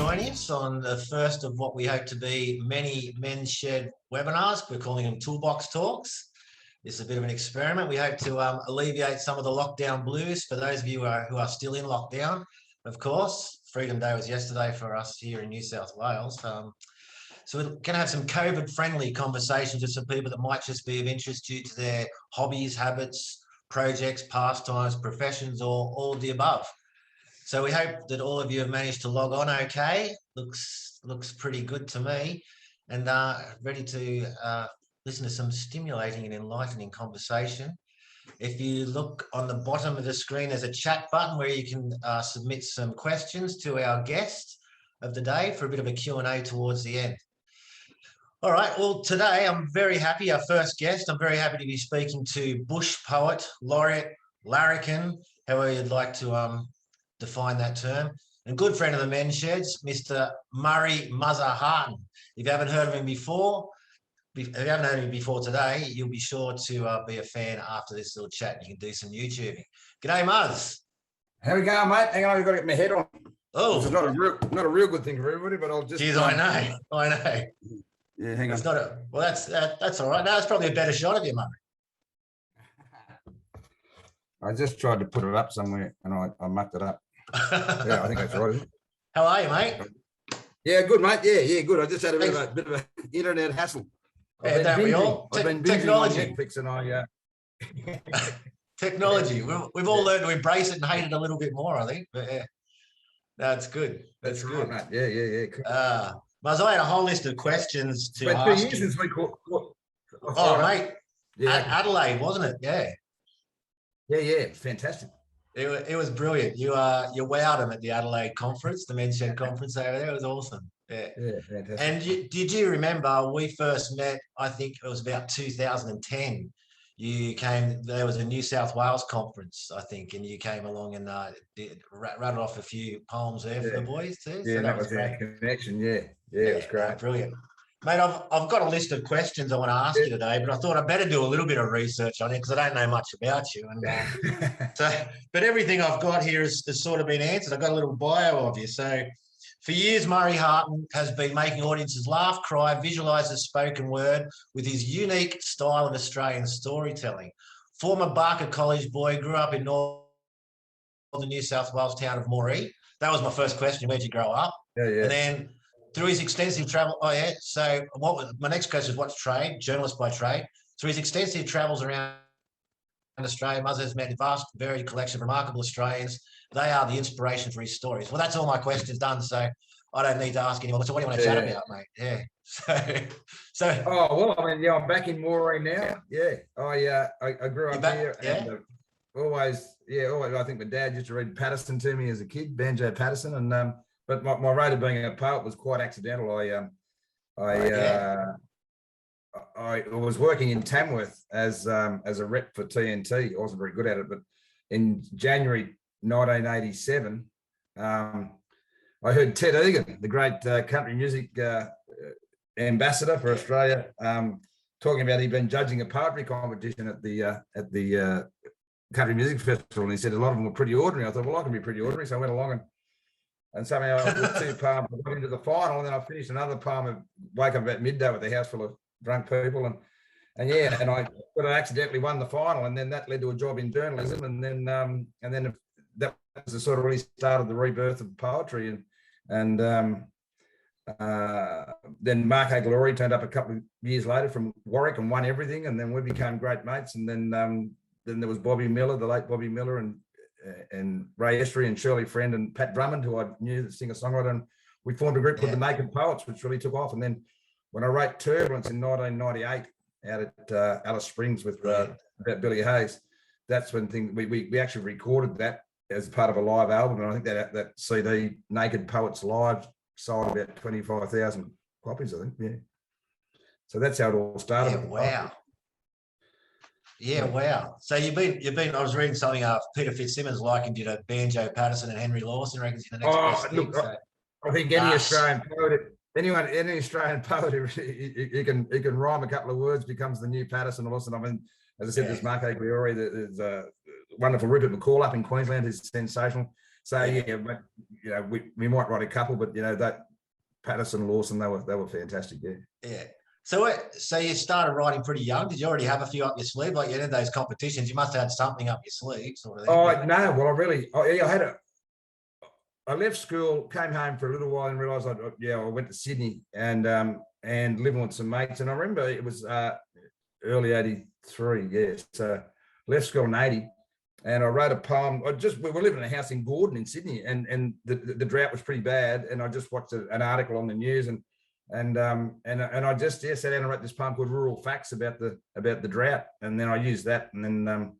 joining us on the first of what we hope to be many men's shed webinars. We're calling them Toolbox Talks. This is a bit of an experiment. We hope to alleviate some of the lockdown blues for those of you who are still in lockdown. Of course, Freedom Day was yesterday for us here in New South Wales. So we're going to have some COVID-friendly conversations with some people that might just be of interest due to their hobbies, habits, projects, pastimes, professions, or all of the above. So we hope that all of you have managed to log on okay. Looks pretty good to me, and ready to listen to some stimulating and enlightening conversation. If you look on the bottom of the screen, there's a chat button where you can submit some questions to our guest of the day for a bit of a Q&A towards the end. All right, well, today I'm very happy, our first guest, I'm very happy to be speaking to bush poet, laureate, larrikin, however you'd like to define that term, and good friend of the men's sheds, Mr. Murray Hartin. If you haven't heard of him before, today, you'll be sure to be a fan after this little chat. You can do some YouTubing. G'day, Muzz. How we going, mate? Hang on, I've got to get my head on. Oh, it's not a real good thing for everybody, but I'll just. Geez, I know. Yeah, hang on. It's not well. That's all right. No, it's probably a better shot of you, Murray. I just tried to put it up somewhere and I mucked it up. Yeah, I think that's right, isn't it? How are you, mate? Yeah, good, mate. Yeah, good. I just had a bit of an internet hassle. Yeah, don't we all? I've been technology. On Netflix and Technology. We've all learned to embrace it and hate it a little bit more, I think. But yeah, that's good. That's good. Right, mate. Yeah. Muzz, I had a whole list of questions to ask. 2 years since we caught. Oh, mate. Yeah. Adelaide, wasn't it? Yeah. Yeah. Fantastic. It was brilliant. You wowed them at the Adelaide conference, the men's shed conference over there. It was awesome. Yeah, fantastic. And did you remember we first met? I think it was about 2010. You came. There was a New South Wales conference, I think, and you came along and rattled off a few poems there for the boys too. Yeah, so that was great. our connection. Yeah, it was great. Brilliant. Mate, I've got a list of questions I want to ask you today, but I thought I'd better do a little bit of research on it because I don't know much about you. And but everything I've got here has sort of been answered. I've got a little bio of you. So for years, Murray Hartin has been making audiences laugh, cry, visualise the spoken word with his unique style of Australian storytelling. Former Barker College boy, grew up in northern New South Wales town of Murray. That was my first question. Where'd you grow up? Yeah. And then through his extensive travel, so my next question is what's trade? Journalist by trade. Through his extensive travels around Australia, Muzz has met a vast, varied collection of remarkable Australians. They are the inspiration for his stories. Well, that's all my questions done, so I don't need to ask anymore. So what do you want to chat about, mate? Yeah. So. Oh, well, I mean, I'm back in Moree now. Yeah. I grew up here. And, always, I think my dad used to read Patterson to me as a kid, Banjo Patterson, and but my rate of being a poet was quite accidental. I was working in Tamworth as a rep for TNT. I wasn't very good at it, but in January 1987, I heard Ted Egan, the great country music ambassador for Australia, talking about he'd been judging a poetry competition at the country music festival, and he said a lot of them were pretty ordinary. I thought, well, I can be pretty ordinary, so I went along and somehow I did 2 poems. I got into the final, and then I finished another poem. I wake up about midday with a house full of drunk people, and I accidentally won the final, and then that led to a job in journalism, and then that was the sort of really started the rebirth of poetry, and then Mark Aguilera turned up a couple of years later from Warwick and won everything, and then we became great mates, and then there was Bobby Miller, the late Bobby Miller, and Ray Estrie and Shirley Friend and Pat Drummond, who I knew, the singer-songwriter, and we formed a group called the Naked Poets, which really took off. And then when I wrote Turbulence in 1998 out at Alice Springs with about Billy Hayes, that's when we actually recorded that as part of a live album, and I think that CD, Naked Poets Live, sold about 25,000 copies, I think. Yeah. So that's how it all started. Yeah, wow. Yeah, wow. So you've been. I was reading something. Peter Fitzsimmons likened you to Banjo Patterson and Henry Lawson. Reckons you're the next best thing. So. I think any Australian poet, any Australian poet who can rhyme a couple of words becomes the new Patterson or Lawson. I mean, as I said, there's Mark Aguilera. There's a wonderful Rupert McCall up in Queensland who's sensational. So yeah, but you know, we might write a couple, but you know, that Patterson, Lawson, they were fantastic. Yeah. Yeah. So you started writing pretty young. Did you already have a few up your sleeve? Like you entered those competitions, you must have had something up your sleeve, sort of thing. Oh no, well I left school, came home for a little while, and realised I went to Sydney and living with some mates. And I remember it was early '83. Yeah, so left school in '80. And I wrote a poem. We were living in a house in Gordon in Sydney, and the drought was pretty bad. And I just watched an article on the news, and I just sat down and wrote this poem called "Rural Facts" about the drought. And then I used that, and then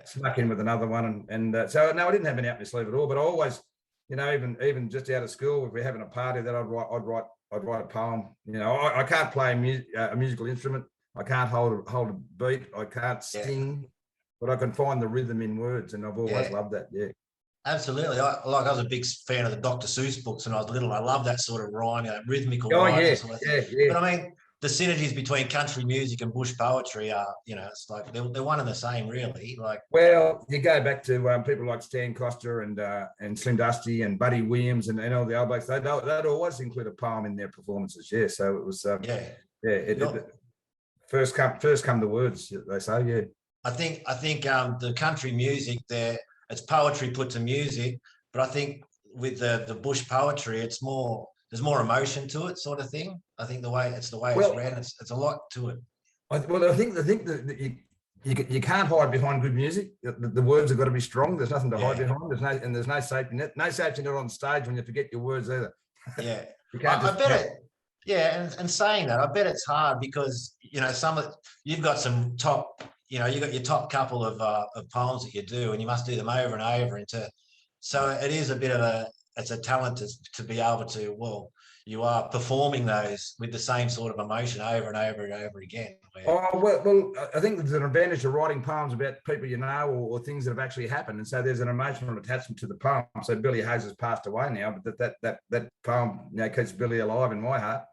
snuck in with another one. So no, I didn't have any up my sleeve at all. But I always, you know, even just out of school, if we're having a party, that I'd write a poem. You know, I can't play a musical instrument. I can't hold a beat. I can't sing. But I can find the rhythm in words, and I've always loved that. Yeah, absolutely. I was a big fan of the Dr. Seuss books when I was little. I love that sort of rhyme, rhythmical. Oh rhyme yeah, sort of yeah. But I mean, the synergies between country music and bush poetry are, you know, it's like they're one and the same, really. Like, well, you go back to people like Stan Coster and Slim Dusty and Buddy Williams and all the old blokes. They'd always include a poem in their performances. Yeah, so it was first come the words, they say. Yeah. I think the country music there, it's poetry put to music, but I think with the bush poetry, there's more emotion to it, sort of thing. I think the way it's read, it's a lot to it. I think that you can't hide behind good music. The words have got to be strong. There's nothing to hide behind. There's no safety net. No safety net on stage when you forget your words either. Yeah, you can't I bet it. Yeah, and saying that, I bet it's hard because, you know, you've got some top. You know, you've got your top couple of poems that you do, and you must do them over and over. So it is a bit of it's a talent to be able to, well, you are performing those with the same sort of emotion over and over and over again. Oh, well, I think there's an advantage of writing poems about people you know or things that have actually happened. And so there's an emotional attachment to the poem. So Billy Hayes has passed away now, but that poem, you know, keeps Billy alive in my heart.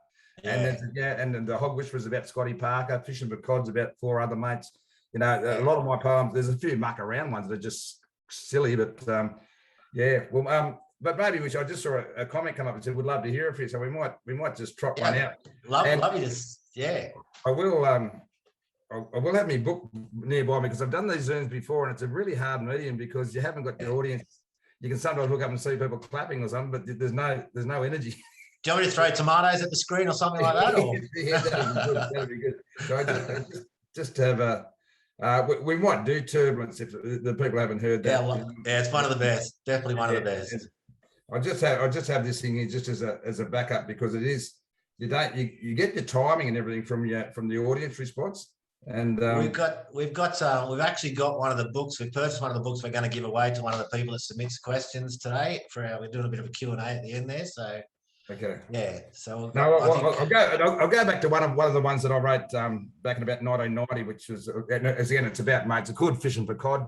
Yeah. And the Hog Whisperer's about Scotty Parker, Fishing for Cod's about 4 other mates. You know, a lot of my poems, there's a few muck around ones that are just silly, but but maybe I just saw a comment come up and said, we'd love to hear it for you. So we might just trot one out. Love you to, I will have my book nearby me because I've done these Zooms before, and it's a really hard medium because you haven't got your audience. You can sometimes look up and see people clapping or something, but there's no energy. Do you want me to throw tomatoes at the screen or something like that? Or? Yeah, that'd be good. So I just have we might do turbulence if the people haven't heard that. Yeah, it's one of the best. Definitely one of the best. I just have this thing here just as a backup because it is you get your timing and everything from the audience response. And we've actually got one of the books. We've purchased one of the books we're going to give away to one of the people that submits questions today. We're doing a bit of a Q&A at the end there. So okay. Yeah. So I'll go back to one of the ones that I wrote back in about 1990, which was again it's about mates. It's called Fishing for Cod.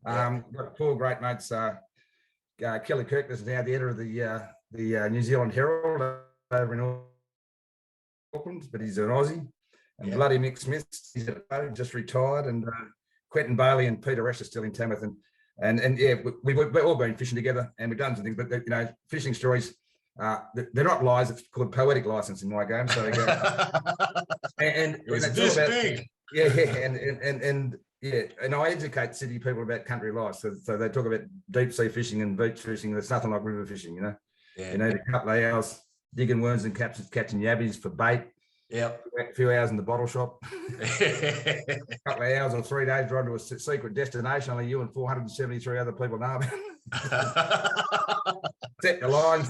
Got 4 great mates. Kelly Kirkness is now the editor of the New Zealand Herald over in Auckland, but he's an Aussie. And bloody Mick Smith, he's just retired, and Quentin Bailey and Peter Resch are still in Tamworth, and we've all been fishing together, and we've done some things. But you know, fishing stories. They're not lies. It's called poetic license in my game. So they go, and it was this big. And I educate city people about country life. So they talk about deep sea fishing and beach fishing. There's nothing like river fishing, you know. Yeah. You know, a couple of hours digging worms and catching yabbies for bait. Yeah. A few hours in the bottle shop. A couple of hours or 3 days driving to a secret destination only you and 473 other people know about. Set your lines.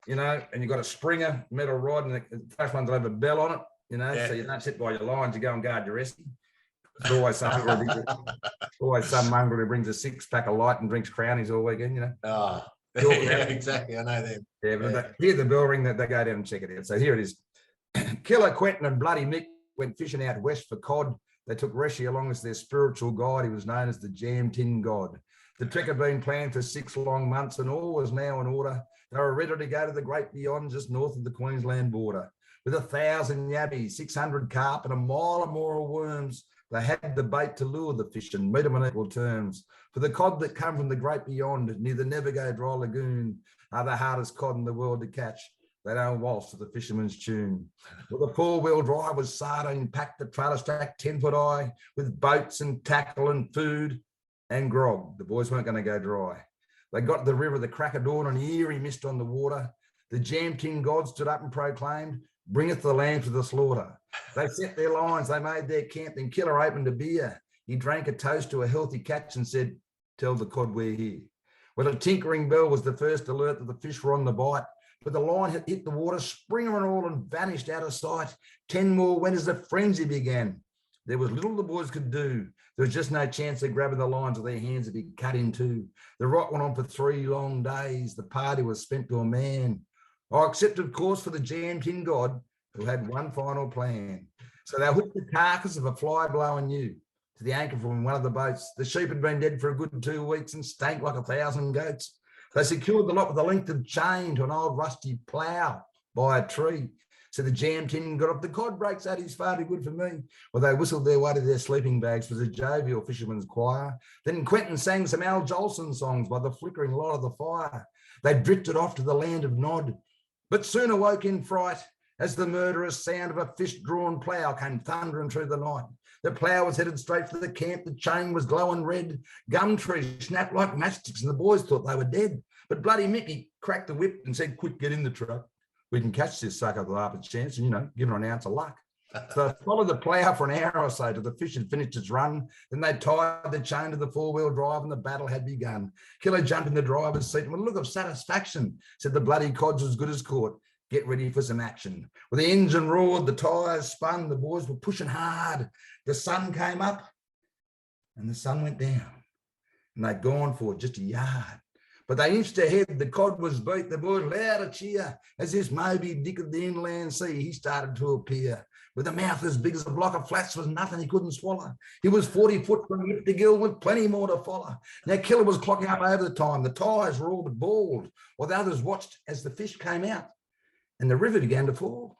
You know, and you've got a Springer metal rod, and the first ones will have a bell on it, you know, so you don't sit by your lines, you go and guard your rescue. There's always some mongrel who brings a 6-pack of light and drinks Crownies all weekend, you know. Oh, yeah, exactly. I know them. Yeah, but hear the bell ring, that they go down and check it out. So here it is. Killer Quentin and Bloody Mick went fishing out west for cod. They took Reshi along as their spiritual guide. He was known as the Jam Tin God. The trek had been planned for 6 long months, and all was now in order. They were ready to go to the great beyond just north of the Queensland border. With 1,000 yabbies, 600 carp, and a mile or more of worms, They had the bait to lure the fish and meet them on equal terms. For the cod that come from the great beyond, near the never go dry lagoon, are the hardest cod in the world to catch. They don't waltz to the fisherman's tune. Well, the four-wheel drive was sardine packed, the trailer stack 10-foot high, with boats and tackle and food and grog. The boys weren't going to go dry. They got to the river, the crack of dawn, and eerie mist on the water. The jam-tin god stood up and proclaimed, "Bringeth the lamb to the slaughter." They set their lines, they made their camp, then Killer opened a beer. He drank a toast to a healthy catch and said, "Tell the cod we're here." Well, a tinkering bell was the first alert that the fish were on the bite, but the line had hit the water, springer and all, and vanished out of sight. 10 more went as the frenzy began. There was little the boys could do. There was just no chance of grabbing the lines with their hands to be cut in two. The rot went on for 3 long days. The party was spent to a man. I accept, of course, for the jam-tin god, who had one final plan. So they hooked the carcass of a fly blowing ewe to the anchor from one of the boats. The sheep had been dead for a good 2 weeks and stank like 1,000 goats. They secured the lot with a length of chain to an old rusty plough by a tree. So the jam-tin got up. The cod breaks out, he's far too good for me. Well, they whistled their way to their sleeping bags for the jovial fisherman's choir. Then Quentin sang some Al Jolson songs by the flickering light of the fire. They drifted off to the land of Nod, but soon awoke in fright as the murderous sound of a fish-drawn plough came thundering through the night. The plough was headed straight for the camp. The chain was glowing red. Gum trees snapped like matchsticks, and the boys thought they were dead. But bloody Mickey cracked the whip and said, "Quick, get in the truck. We can catch this sucker with half a chance and, give it an ounce of luck." So they followed the plough for an hour or so till the fish had finished its run. Then they tied the chain to the four-wheel drive and the battle had begun. Killer jumped in the driver's seat and with a look of satisfaction said, "The bloody cod's as good as caught. Get ready for some action." Well, the engine roared, the tyres spun, the boys were pushing hard. The sun came up and the sun went down and they'd gone for just a yard. But they inched ahead, the cod was beat, the boys loud a cheer as this Moby Dick of the inland sea, he started to appear. With a mouth as big as a block of flats was nothing he couldn't swallow. He was 40 foot from lip to gill with plenty more to follow. Now Killer was clocking up over the time. The tyres were all but bald, while the others watched as the fish came out and the river began to fall.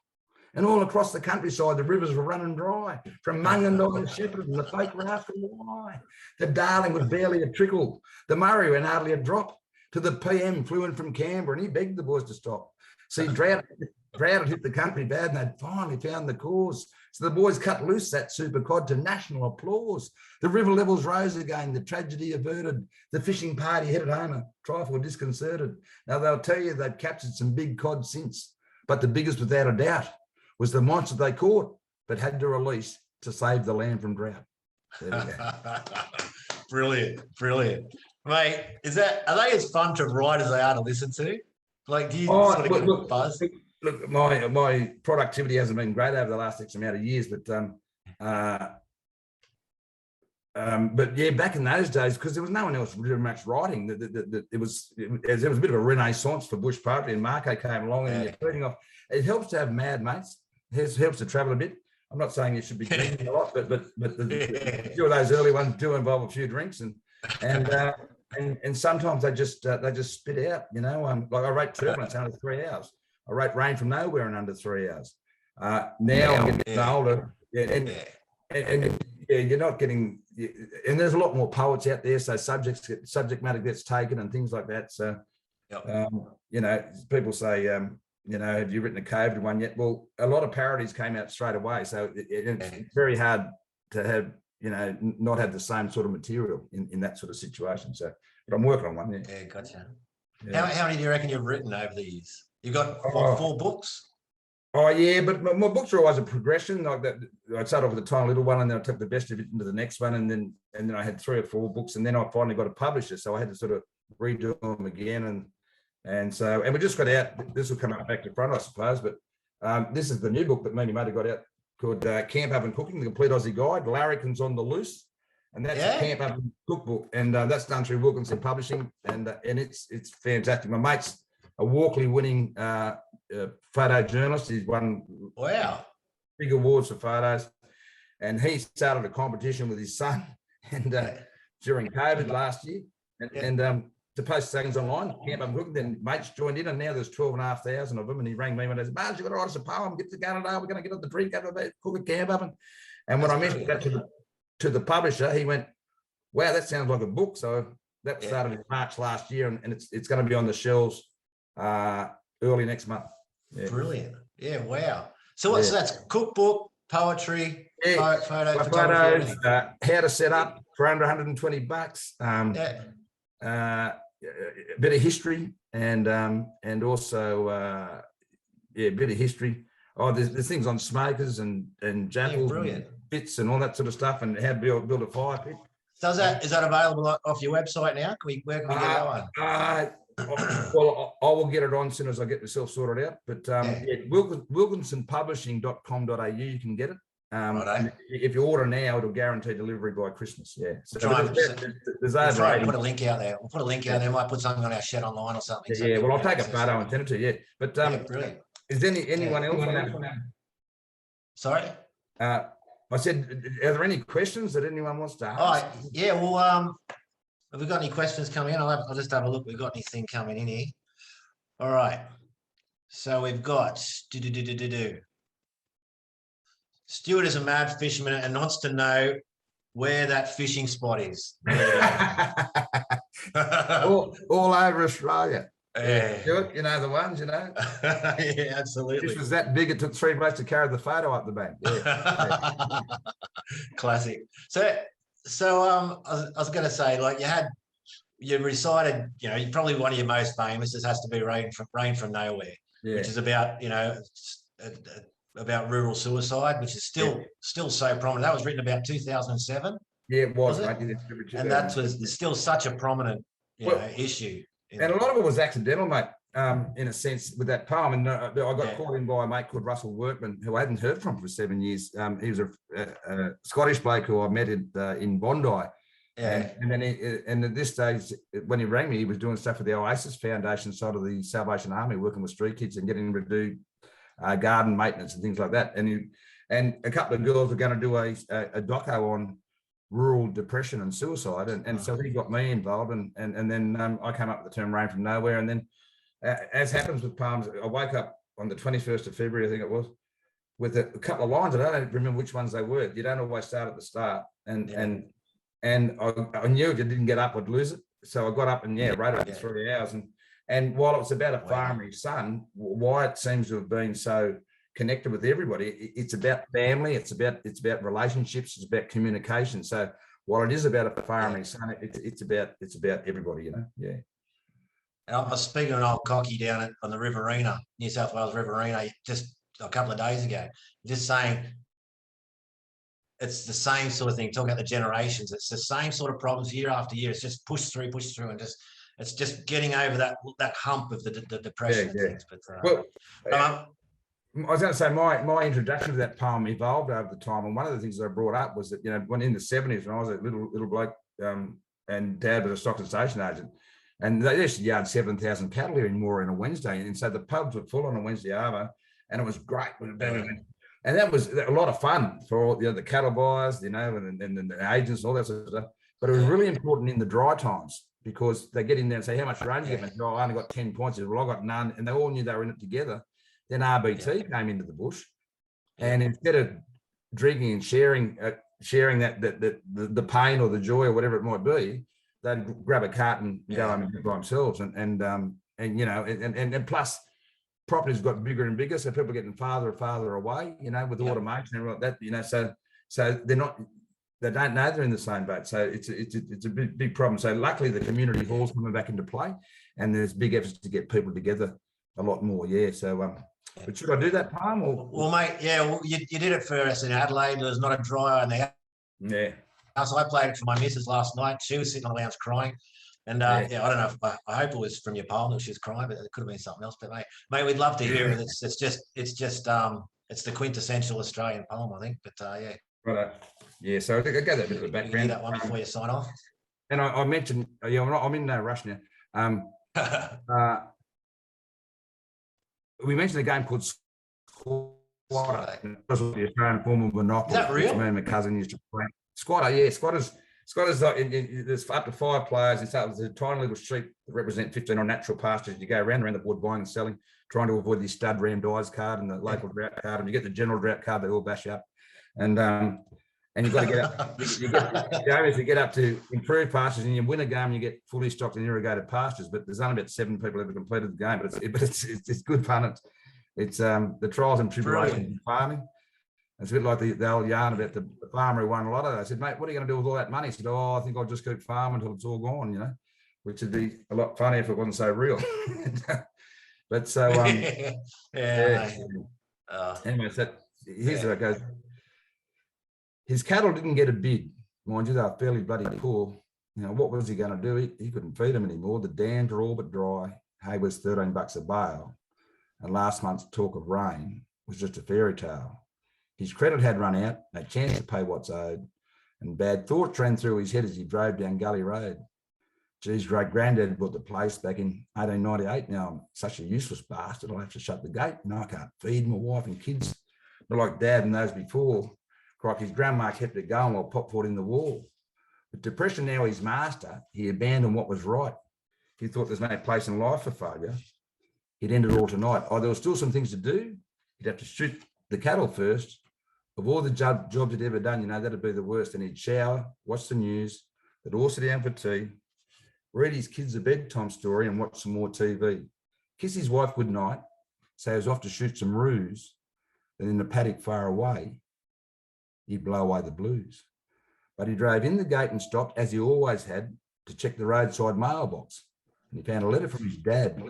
And all across the countryside, the rivers were running dry, from Mungandong and Shepherd and the fake raft from the Wye. The Darling was barely a trickle. The Murray went hardly a drop. To the PM flew in from Canberra and he begged the boys to stop. See, drought had hit the country bad and they'd finally found the cause. So the boys cut loose that super cod to national applause. The river levels rose again, the tragedy averted. The fishing party headed home a trifle disconcerted. Now they'll tell you they've captured some big cod since, but the biggest without a doubt was the monster they caught, but had to release to save the land from drought. There we go. Brilliant. Mate, are they as fun to write as they are to listen to? Like, do you sort of get a buzz? Look, my productivity hasn't been great over the last X amount of years, but yeah, back in those days, because there was no one else really much writing, there was a bit of a renaissance for bush poetry, and Marco came along and you're feeding off. It helps to have mad mates. It helps to travel a bit. I'm not saying you should be drinking a lot, but a few of those early ones do involve a few drinks, and sometimes they just spit out. Like I wrote Turbulence in under 3 hours. I wrote Rain from Nowhere in under 3 hours. Now I'm getting older, and you're not getting. And there's a lot more poets out there, so subject matter gets taken and things like that. So, people say, have you written a COVID one yet? Well, a lot of parodies came out straight away, so it's very hard to have, not have the same sort of material in that sort of situation. So, but I'm working on one. Yeah, gotcha. Yeah. How many do you reckon you've written over the years? You've got 4 books? Oh yeah, but my books are always a progression. Like that, I'd start off with a tiny little one, and then I took the best of it into the next one, and then I had 3 or 4 books, and then I finally got a publisher, so I had to sort of redo them again, and we just got out. This will come up back to front, I suppose, but this is the new book that me and my mate got out called Camp Oven Cooking: The Complete Aussie Guide. Larrikins on the Loose, and that's a camp oven cookbook, and that's done through Wilkinson Publishing, and it's fantastic. My mate's a Walkley winning photojournalist. He's won big awards for photos, and he started a competition with his son and during COVID last year, and to post things online, Camp Oven Cooking. Then mates joined in, and now there's 12,500 of them. And he rang me one day and said, "Buzz, you've got to write us a poem, get to Canada, we're going to get on the drink over there, cook a camp oven." And when I mentioned that to to the publisher, he went, wow, that sounds like a book. So that started in March last year, and it's going to be on the shelves early next month. Yeah. Brilliant. Yeah, wow. So what's that's cookbook, poetry, photo, photography, photos, how to set up for under $120. A bit of history and also a bit of history. Oh, there's things on smokers and jackals, and bits and all that sort of stuff, and how to build a fire pit. Is that available off your website now? Where can we get that one? Well, I will get it on as soon as I get myself sorted out. But wilkinsonpublishing.com.au, you can get it. If you order now, it'll guarantee delivery by Christmas. Yeah. So there's over. We'll put a link out there. We'll put a link out there. Might put something on our shed online or something. Yeah. Well, I'll take a photo and send it to you. Yeah. But brilliant. Is there anyone else on that? Sorry. I said, are there any questions that anyone wants to ask? Oh, yeah. Well, have we got any questions coming in? I'll just have a look. We've got anything coming in here. All right. So we've got Stuart is a mad fisherman and wants to know where that fishing spot is. all over Australia. Yeah. Stuart, you know the ones, you know. Yeah, absolutely. This was that big. It took 3 days to carry the photo up the bank. Yeah. Classic. So I was going to say, like, you recited, you know, probably one of your most famous. This has to be Rain from Nowhere, which is about, you know, about rural suicide, which is still so prominent. That was written about 2007. Yeah, it was. And that was still such a prominent issue. And a lot of it was accidental, mate, in a sense, with that poem. And I got called in by a mate called Russell Workman, who I hadn't heard from for 7 years. He was a Scottish bloke who I met in Bondi. Yeah. And then at this stage, when he rang me, he was doing stuff with the Oasis Foundation side of the Salvation Army, working with street kids and getting them to do garden maintenance and things like that. And a couple of girls were going to do a doco on rural depression and suicide, and so he got me involved, and then I came up with the term Rain from Nowhere. And then as happens with poems, I woke up on the 21st of February, I think it was, with a couple of lines. I don't remember which ones they were. You don't always start at the start, and I knew if you didn't get up I'd lose it, so I got up and wrote it in 3 hours. And while it was about a farmer's son, why it seems to have been so connected with everybody, it's about family, it's about relationships, it's about communication. So while it is about a farmer's son, it's about everybody, you know. Yeah. And I was speaking to an old cocky down on the Riverina, New South Wales Riverina, just a couple of days ago, just saying it's the same sort of thing, talking about the generations. It's the same sort of problems year after year. It's just push through, and it's just getting over that hump of the depression and things. But I was going to say my introduction to that poem evolved over the time, and one of the things that I brought up was that, you know, when in the 70s, when I was a little bloke, and Dad was a stock and station agent, and they used to yard 7,000 cattle here in Moore on a Wednesday, and so the pubs were full on a Wednesday arvo, and it was great. And that was a lot of fun for all, you know, the cattle buyers, you know, and the agents and all that sort of stuff. But it was really important in the dry times, because they get in there and say, how much rain you get? Oh, I only got 10 points. Well, I got none, and they all knew they were in it together. Then RBT came into the bush, and instead of drinking and sharing the pain or the joy or whatever it might be, they'd grab a cart and go home and do it by themselves. And you know, and plus properties got bigger and bigger, so people are getting farther and farther away, you know, with automation and all that, you know, so they don't know they're in the same boat. So it's a big problem. So luckily the community hall's coming back into play, and there's big efforts to get people together a lot more. So but should I do that poem? Well, mate, you did it for us in Adelaide. There was not a dryer in the house. Yeah. So I played it for my missus last night. She was sitting on the lounge crying. And I don't know if I hope it was from your poem that she was crying, but it could have been something else. But mate, we'd love to hear it. It's the quintessential Australian poem, I think. But Right. Yeah. So I think I gave that bit of a background. You can do that one before you sign off. And I mentioned, I'm in no rush now. We mentioned a game called Squatter. It was the Australian form of Monopoly. Is that real? Me and my cousin used to play. Squatter, Squatters like there's up to 5 players. There's a tiny little sheep that represent 15 on natural pastures. You go around the board buying and selling, trying to avoid the stud ram dies card and the local drought card, and you get the general drought card. They all bash you up, and And you've got to get up, if you get up to improved pastures and you win a game, you get fully stocked and irrigated pastures. But there's only about 7 people ever completed the game. But it's good fun. It's the trials and tribulations of farming. It's a bit like the old yarn about the farmer who won a lot of it. I said, mate, what are you going to do with all that money? He said, oh, I think I'll just keep farming until it's all gone, you know, which would be a lot funnier if it wasn't so real. But so, anyway, so here's where it goes. His cattle didn't get a bid. Mind you, they were fairly bloody poor. You know, what was he going to do? He couldn't feed them anymore. The dams were all but dry. Hay was $13 a bale. And last month's talk of rain was just a fairy tale. His credit had run out, no chance to pay what's owed, and bad thoughts ran through his head as he drove down Gully Road. Geez, great-granddad bought the place back in 1898. Now I'm such a useless bastard, I'll have to shut the gate. No, I can't feed my wife and kids. Not like Dad and those before. Crikey's grandma kept it going while Pop fought in the war. With depression now his master, he abandoned what was right. He thought there's no place in life for failure. He'd end it all tonight. Oh, there were still some things to do. He'd have to shoot the cattle first. Of all the jobs he'd ever done, you know, that'd be the worst. And he'd shower, watch the news, they'd all sit down for tea, read his kids a bedtime story and watch some more TV. Kiss his wife goodnight, say he was off to shoot some roos. Then in the paddock far away, he'd blow away the blues. But he drove in the gate and stopped, as he always had, to check the roadside mailbox. And he found a letter from his dad.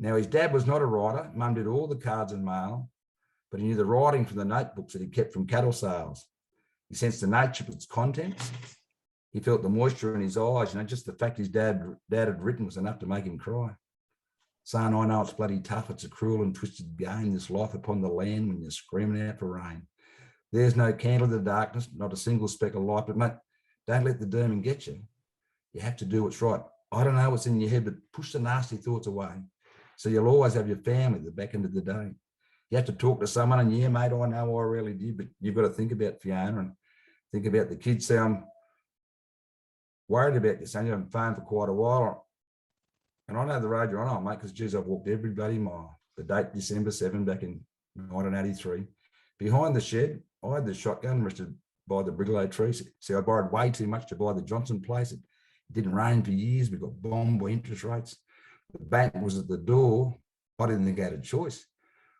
Now, his dad was not a writer. Mum did all the cards and mail, but he knew the writing from the notebooks that he kept from cattle sales. He sensed the nature of its contents. He felt the moisture in his eyes. You know, just the fact his dad had written was enough to make him cry. Son, I know it's bloody tough. It's a cruel and twisted game, this life upon the land when you're screaming out for rain. There's no candle in the darkness, not a single speck of light. But mate, don't let the demon get you. You have to do what's right. I don't know what's in your head, but push the nasty thoughts away. So you'll always have your family at the back end of the day. You have to talk to someone, and yeah, mate, I know I really did, but you've got to think about Fiona and think about the kids. So I'm worried about you, son. You've been phoned for quite a while. And I know the road you're on, mate, because, geez, I've walked every bloody mile. The date, December 7, back in 1983. Behind the shed, I had the shotgun rested by the brigalow tree. See, I borrowed way too much to buy the Johnson place. It didn't rain for years. We got bombed by interest rates. The bank was at the door. I didn't think I had a choice.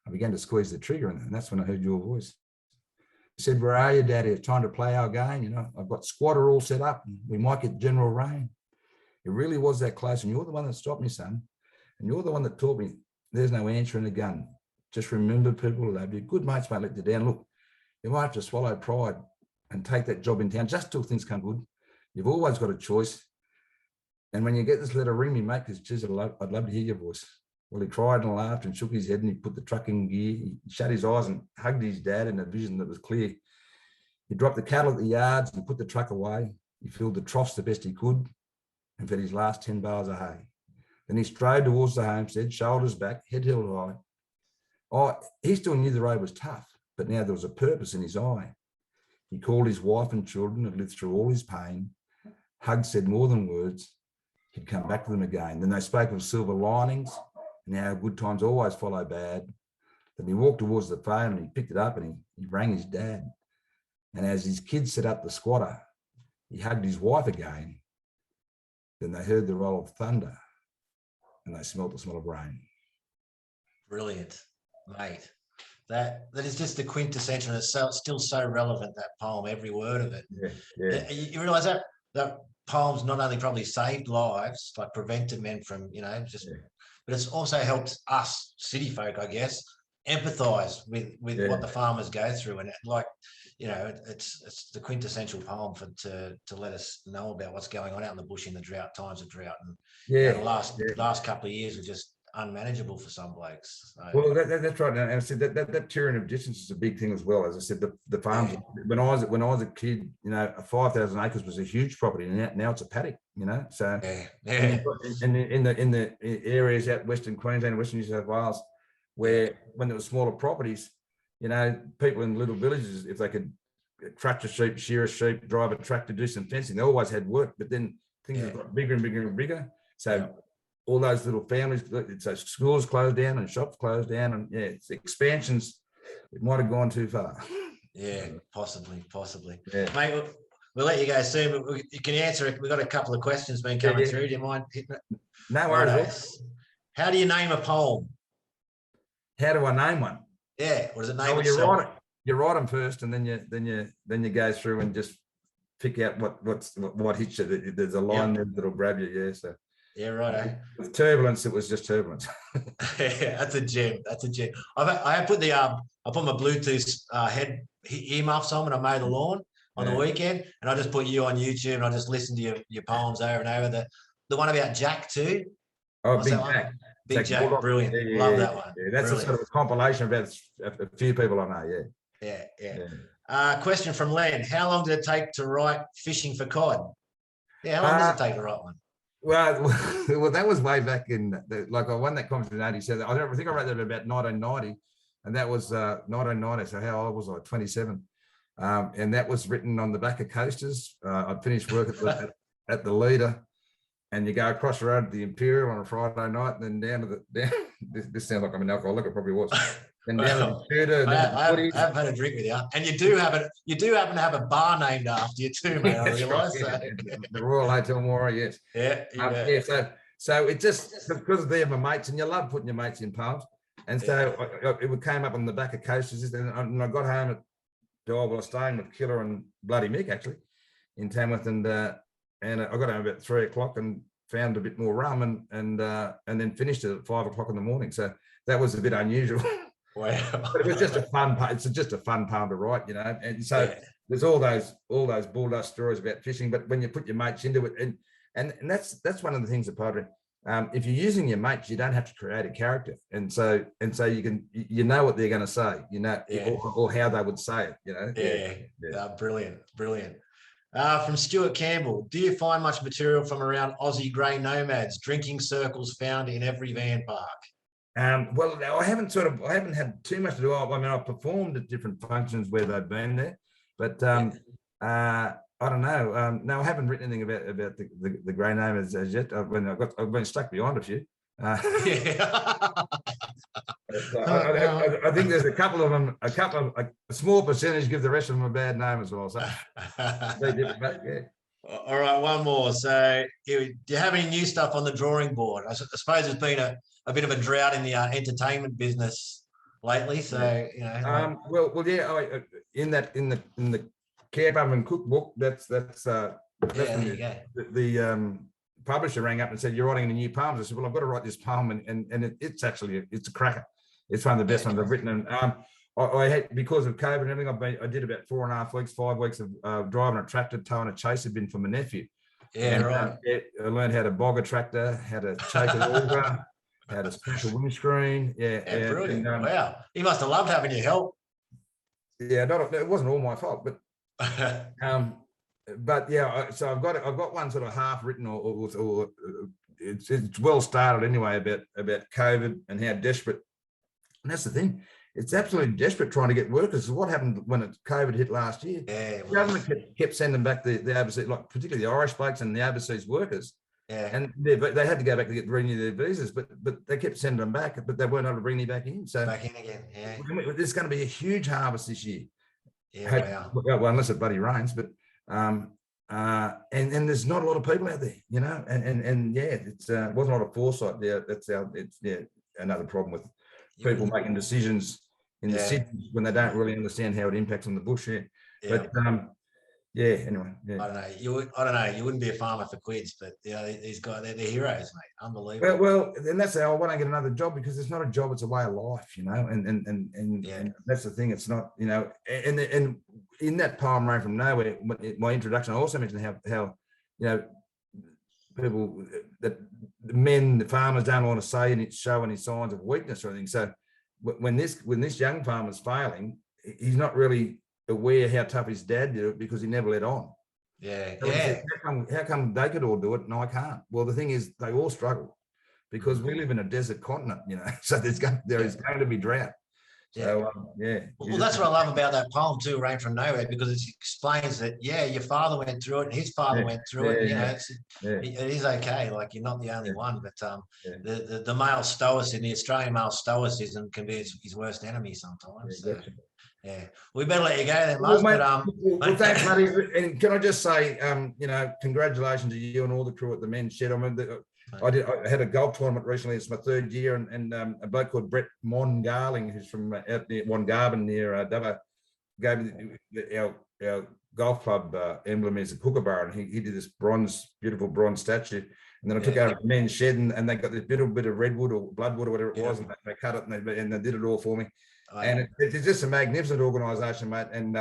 I began to squeeze the trigger, and that's when I heard your voice. You said, where are you, Daddy? It's time to play our game. You know, I've got squatter all set up, and we might get general rain. It really was that close, and you're the one that stopped me, son. And you're the one that taught me there's no answer in a gun. Just remember, people love you. Good mates won't let you down. Look, you might have to swallow pride and take that job in town just till things come good. You've always got a choice. And when you get this letter, ring me, mate, because, geez, I'd love to hear your voice. Well, he cried and laughed and shook his head, and he put the truck in gear. He shut his eyes and hugged his dad in a vision that was clear. He dropped the cattle at the yards and put the truck away. He filled the troughs the best he could and fed his last 10 bales of hay. Then he strode towards the homestead, shoulders back, head held high. Oh, he still knew the road was tough, but now there was a purpose in his eye. He called his wife and children and lived through all his pain. Hugs said more than words. He'd come back to them again. Then they spoke of silver linings and how good times always follow bad. Then he walked towards the phone and he picked it up and he rang his dad. And as his kids set up the squatter, he hugged his wife again. Then they heard the roll of thunder and they smelt the smell of rain. Brilliant, mate. That is just the quintessential, and it's still so relevant, that poem, every word of it. Yeah. You realise that poems not only probably saved lives, like prevented men from, but it's also helped us city folk, I guess, empathise with what the farmers go through, and it's the quintessential poem to let us know about what's going on out in the bush in the times of drought, and the last couple of years are just unmanageable for some blokes. So. Well, that's right. And I said that tyranny of distance is a big thing as well. As I said, the farms, when I was a kid, 5,000 acres was a huge property, and now it's a paddock, so and in the areas out Western Queensland, Western New South Wales, where when there were smaller properties, people in little villages, if they could crutch a sheep, shear a sheep, drive a tractor, do some fencing, they always had work. But then things have got bigger and bigger and bigger. So all those little families, so schools closed down and shops closed down, and it's expansions. It might have gone too far. Yeah, possibly. Yeah. Mate, we'll let you go soon, but you can answer it. We've got a couple of questions been coming through. Do you mind hitting it? No worries. Righto. How do you name a poem? How do I name one? Yeah, or does it name Oh, itself? you write them first, and then you go through and just pick out what hits you. There's a line there that'll grab you. Yeah. So Yeah, right. with turbulence, it was just turbulence. Yeah, that's a gem. I have put I put my Bluetooth head earmuffs on when I mow the lawn on the weekend, and I just put you on YouTube and I just listen to your poems over and over. The one about Jack too. Oh, What's Big that Jack. one? Big Jack, brilliant. Yeah, Love that one. Yeah, that's a sort of a compilation about a few people I know. Yeah. Question from Len: how long did it take to write Fishing for Cod? Yeah, how long does it take to write one? Well, that was way back in like I won that competition in '87. I think I wrote that about 1990, and that was 1990. So how old was I? 27. And that was written on the back of coasters. I'd finished work at the Leader, and you go across the road to the Imperial on a Friday night, and then down to this sounds like I'm an alcoholic. It probably was. Then down to the Tudor. I haven't had a drink with you, and you do happen to have a bar named after you too, mate. I realise. Right, yeah. The Royal Hotel Mora, yes. Yeah. So it just because they're my mates, and you love putting your mates in pubs, and so it came up on the back of coasters, and I got home at I was staying with Killer and Bloody Mick actually in Tamworth, and I got home about 3 o'clock and found a bit more rum, and then finished it at 5 o'clock in the morning. So that was a bit unusual. Wow. But it was just a fun. It's just a fun poem to write, And so there's all those bull dust stories about fishing, but when you put your mates into it, and that's one of the things of poetry. If you're using your mates, you don't have to create a character, and so you can what they're going to say, or how they would say it, Brilliant. From Stuart Campbell: do you find much material from around Aussie grey nomads, drinking circles found in every van park? Well, I haven't had too much to do. I mean, I've performed at different functions where they've been there, but I don't know. No, I haven't written anything about the grey nomads as yet. I've been stuck behind a few. I think there's a couple of them. A small percentage give the rest of them a bad name as well. So, All right, one more. So, do you have any new stuff on the drawing board? I suppose there's been a bit of a drought in the entertainment business lately. So, in the Camp Oven cookbook, that's the publisher rang up and said, "You're writing a new poem." I said, "Well, I've got to write this poem, and it's actually a cracker. It's one of the best ones I've written." And I had, because of COVID and everything, I did about 4.5 weeks, 5 weeks of driving a tractor, towing a chaser bin for my nephew. I learned how to bog a tractor, how to chase an auger, how to smash a windscreen. Brilliant. Wow, he must have loved having your help. Yeah, it wasn't all my fault, but so I've got one sort of half written, or it's well started anyway, about COVID and how desperate. And that's the thing. It's absolutely desperate trying to get workers. So what happened when COVID hit last year? The government kept sending back the overseas, like particularly the Irish blokes and the overseas workers. And they had to go back to renew their visas, but they kept sending them back, but they weren't able to bring any back in. So back in again. There's going to be a huge harvest this year. Well, unless it bloody rains, but and there's not a lot of people out there, it's wasn't a lot of foresight. It's another problem with people making decisions in the cities when they don't really understand how it impacts on the bush. But anyway. I don't know. You wouldn't be a farmer for quids, but these guys, they're heroes, mate. Unbelievable. Well, and that's how I want to get another job, because it's not a job; it's a way of life, and that's the thing. It's not, and in that poem, Rain from Nowhere, my introduction, I also mentioned how people, that the farmers don't want to say and show any signs of weakness or anything. So when this young farmer's failing, he's not really aware how tough his dad did it, because he never let on. How come they could all do it and I can't? Well, the thing is, they all struggle, because we live in a desert continent, so there is going to be drought. So yeah. Well, that's what I love about that poem too, Rain from Nowhere, because it explains that, yeah, your father went through it and his father went through it. You know, it is okay. Like, you're not the only one, but the male stoicism, the Australian male stoicism can be his worst enemy sometimes. Yeah, we better let you go then, Muzz. Well, thanks, Marty. And can I just say, you know, congratulations to you and all the crew at the men's shed. I mean, I had a golf tournament recently. It's my 3rd year, and a bloke called Brett Mongarling, who's from out near Wongarbin near Dubbo, gave me our golf club emblem is a kookaburra, and he did this beautiful bronze statue. And then I took over the men's shed, and they got this little bit of redwood or bloodwood or whatever it was, and they cut it and they did it all for me. And it's just a magnificent organisation, mate. And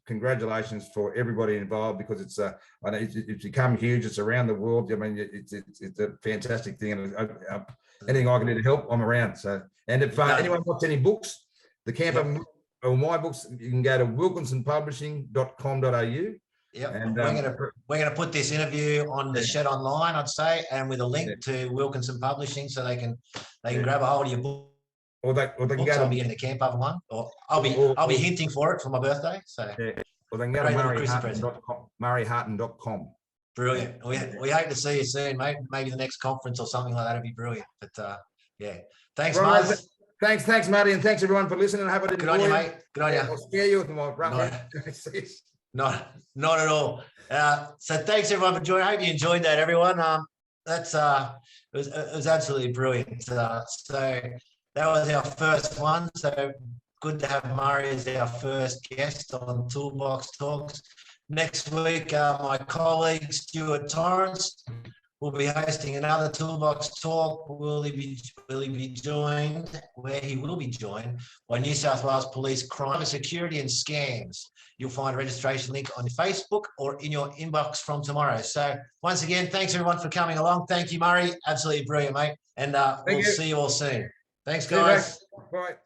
congratulations for everybody involved, because it's I know it's become huge. It's around the world. I mean, it's a fantastic thing, and anything I can do to help, I'm around. So, and if anyone wants any books, the camper or my books, you can go to wilkinsonpublishing.com.au. Yeah, and we're gonna put this interview on the shed online, I'd say, and with a link to Wilkinson Publishing, so they can grab a hold of your book. Or they can go. I'll be getting the camp over one, or I'll be hinting for it for my birthday. So or they can go to murrayhartin.com. Brilliant. We hope to see you soon, mate. Maybe the next conference or something like that would be brilliant. But thanks, Muzz. Thanks, Marty, and thanks everyone for listening. I hope I didn't. Good on you, mate. Good on you. I'll scare you with my rough. Not at all. So thanks everyone for joining. I hope you enjoyed that, everyone. It was absolutely brilliant. So that was our first one. So good to have Murray as our first guest on Toolbox Talks. Next week, my colleague Stuart Torrance will be hosting another Toolbox Talk. Will he be joined by New South Wales Police Crime, Security and Scams. You'll find a registration link on Facebook or in your inbox from tomorrow. So once again, thanks everyone for coming along. Thank you, Murray. Absolutely brilliant, mate. And we'll see you all soon. Thanks, guys. Bye.